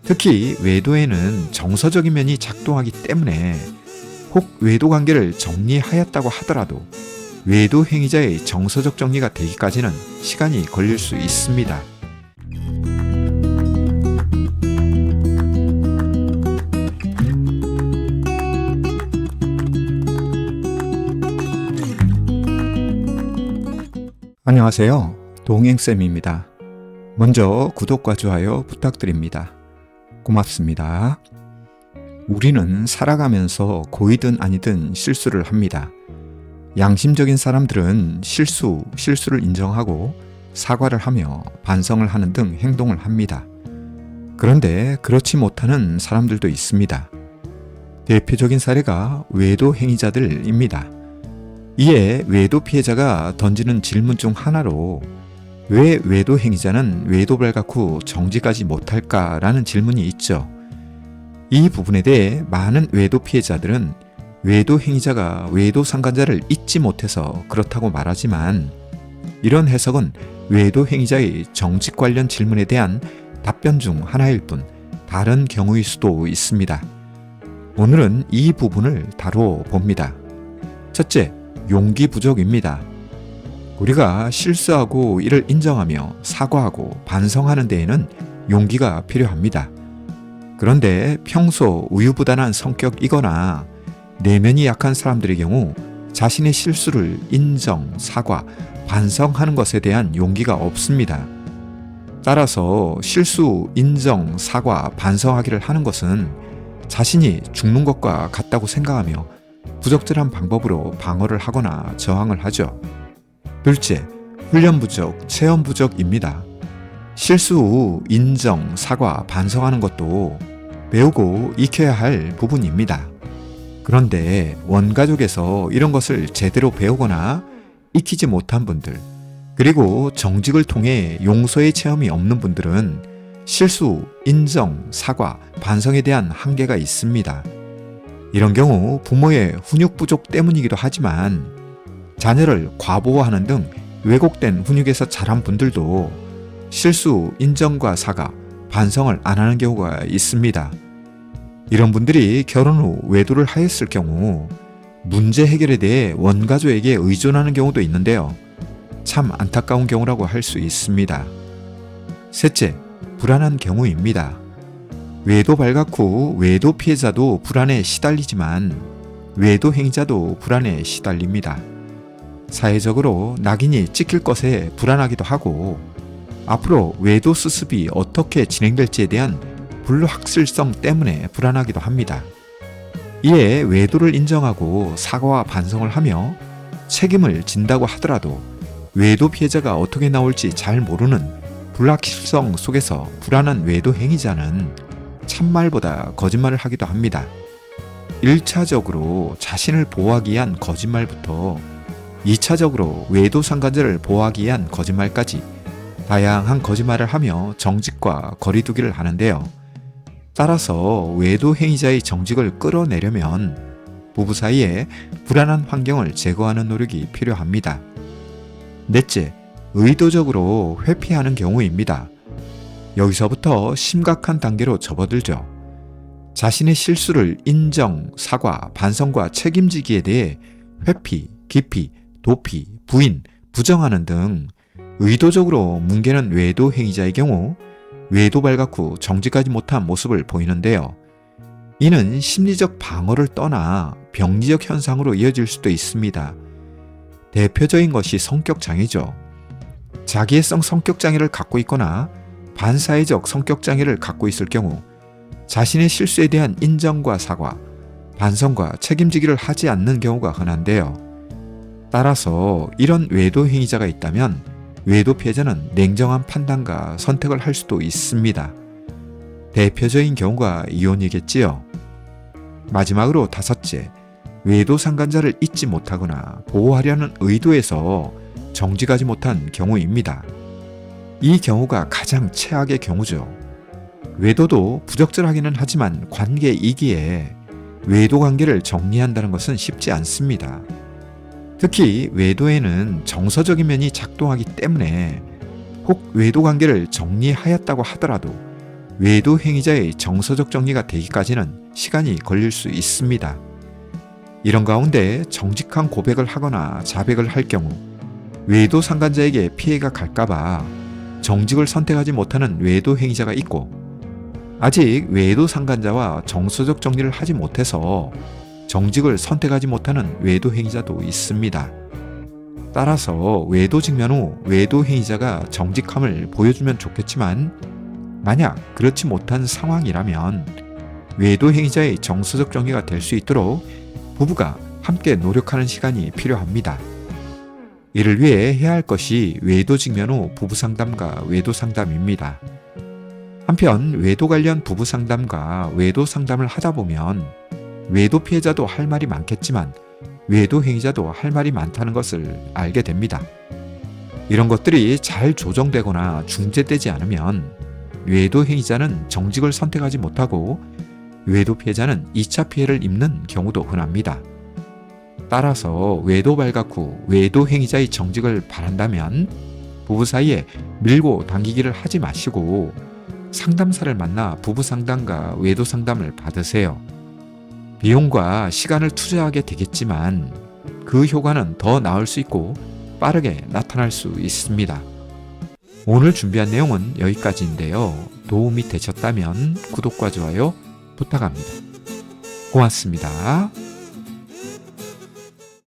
특히 외도에는 정서적인 면이 작동하기 때문에 혹 외도 관계를 정리하였다고 하더라도 외도 행위자의 정서적 정리가 되기까지는 시간이 걸릴 수 있습니다. 안녕하세요. 동행쌤입니다. 먼저 구독과 좋아요 부탁드립니다. 고맙습니다. 우리는 살아가면서 고이든 아니든 실수를 합니다. 양심적인 사람들은 실수를 인정하고 사과를 하며 반성을 하는 등 행동을 합니다. 그런데 그렇지 못하는 사람들도 있습니다. 대표적인 사례가 외도 행위자들입니다. 이에 외도 피해자가 던지는 질문 중 하나로 왜 외도 행위자는 외도 발각 후 정지까지 못할까라는 질문이 있죠. 이 부분에 대해 많은 외도 피해자들은 외도 행위자가 외도 상간자를 잊지 못해서 그렇다고 말하지만 이런 해석은 외도 행위자의 정직 관련 질문에 대한 답변 중 하나일 뿐 다른 경우일 수도 있습니다. 오늘은 이 부분을 다루어 봅니다. 첫째, 용기 부족입니다. 우리가 실수하고 이를 인정하며 사과하고 반성하는 데에는 용기가 필요합니다. 그런데 평소 우유부단한 성격이거나 내면이 약한 사람들의 경우 자신의 실수를 인정, 사과, 반성하는 것에 대한 용기가 없습니다. 따라서 실수, 인정, 사과, 반성하기를 하는 것은 자신이 죽는 것과 같다고 생각하며 부적절한 방법으로 방어를 하거나 저항을 하죠. 둘째, 훈련 부족, 체험 부족입니다. 실수 후 인정, 사과, 반성하는 것도 배우고 익혀야 할 부분입니다. 그런데 원가족에서 이런 것을 제대로 배우거나 익히지 못한 분들, 그리고 정직을 통해 용서의 체험이 없는 분들은 실수, 인정, 사과, 반성에 대한 한계가 있습니다. 이런 경우 부모의 훈육 부족 때문이기도 하지만 자녀를 과보호하는 등 왜곡된 훈육에서 자란 분들도 실수, 인정과 사과, 반성을 안 하는 경우가 있습니다. 이런 분들이 결혼 후 외도를 하였을 경우 문제 해결에 대해 원가족에게 의존하는 경우도 있는데요. 참 안타까운 경우라고 할 수 있습니다. 셋째, 불안한 경우입니다. 외도 발각 후 외도 피해자도 불안에 시달리지만 외도 행위자도 불안에 시달립니다. 사회적으로 낙인이 찍힐 것에 불안하기도 하고 앞으로 외도 수습이 어떻게 진행될지에 대한 불확실성 때문에 불안하기도 합니다. 이에 외도를 인정하고 사과와 반성을 하며 책임을 진다고 하더라도 외도 피해자가 어떻게 나올지 잘 모르는 불확실성 속에서 불안한 외도 행위자는 참말보다 거짓말을 하기도 합니다. 1차적으로 자신을 보호하기 위한 거짓말부터 2차적으로 외도 상간자를 보호하기 위한 거짓말까지 다양한 거짓말을 하며 정직과 거리두기를 하는데요. 따라서 외도 행위자의 정직을 끌어내려면 부부 사이에 불안한 환경을 제거하는 노력이 필요합니다. 넷째, 의도적으로 회피하는 경우입니다. 여기서부터 심각한 단계로 접어들죠. 자신의 실수를 인정, 사과, 반성과 책임지기에 대해 회피, 기피, 도피, 부인, 부정하는 등 의도적으로 뭉개는 외도 행위자의 경우 외도 발각 후 정직하지 못한 모습을 보이는데요. 이는 심리적 방어를 떠나 병리적 현상으로 이어질 수도 있습니다. 대표적인 것이 성격장애죠. 자기애성 성격장애를 갖고 있거나 반사회적 성격장애를 갖고 있을 경우 자신의 실수에 대한 인정과 사과, 반성과 책임지기를 하지 않는 경우가 흔한데요. 따라서 이런 외도 행위자가 있다면 외도 피해자는 냉정한 판단과 선택을 할 수도 있습니다. 대표적인 경우가 이혼이겠지요. 마지막으로 다섯째, 외도 상간자를 잊지 못하거나 보호하려는 의도에서 정직하지 못한 경우입니다. 이 경우가 가장 최악의 경우죠. 외도도 부적절하기는 하지만 관계이기에 외도 관계를 정리한다는 것은 쉽지 않습니다. 특히 외도에는 정서적인 면이 작동하기 때문에 혹 외도 관계를 정리하였다고 하더라도 외도 행위자의 정서적 정리가 되기까지는 시간이 걸릴 수 있습니다. 이런 가운데 정직한 고백을 하거나 자백을 할 경우 외도 상간자에게 피해가 갈까봐 정직을 선택하지 못하는 외도 행위자가 있고, 아직 외도 상간자와 정서적 정리를 하지 못해서 정직을 선택하지 못하는 외도 행위자도 있습니다. 따라서 외도 직면 후 외도 행위자가 정직함을 보여주면 좋겠지만, 만약 그렇지 못한 상황이라면 외도 행위자의 정서적 정리가 될 수 있도록 부부가 함께 노력하는 시간이 필요합니다. 이를 위해 해야 할 것이 외도 직면 후 부부 상담과 외도 상담입니다. 한편 외도 관련 부부 상담과 외도 상담을 하다 보면 외도 피해자도 할 말이 많겠지만 외도 행위자도 할 말이 많다는 것을 알게 됩니다. 이런 것들이 잘 조정되거나 중재되지 않으면 외도 행위자는 정직을 선택하지 못하고 외도 피해자는 2차 피해를 입는 경우도 흔합니다. 따라서 외도 발각 후 외도 행위자의 정직을 바란다면 부부 사이에 밀고 당기기를 하지 마시고 상담사를 만나 부부 상담과 외도 상담을 받으세요. 비용과 시간을 투자하게 되겠지만 그 효과는 더 나을 수 있고 빠르게 나타날 수 있습니다. 오늘 준비한 내용은 여기까지인데요. 도움이 되셨다면 구독과 좋아요 부탁합니다. 고맙습니다.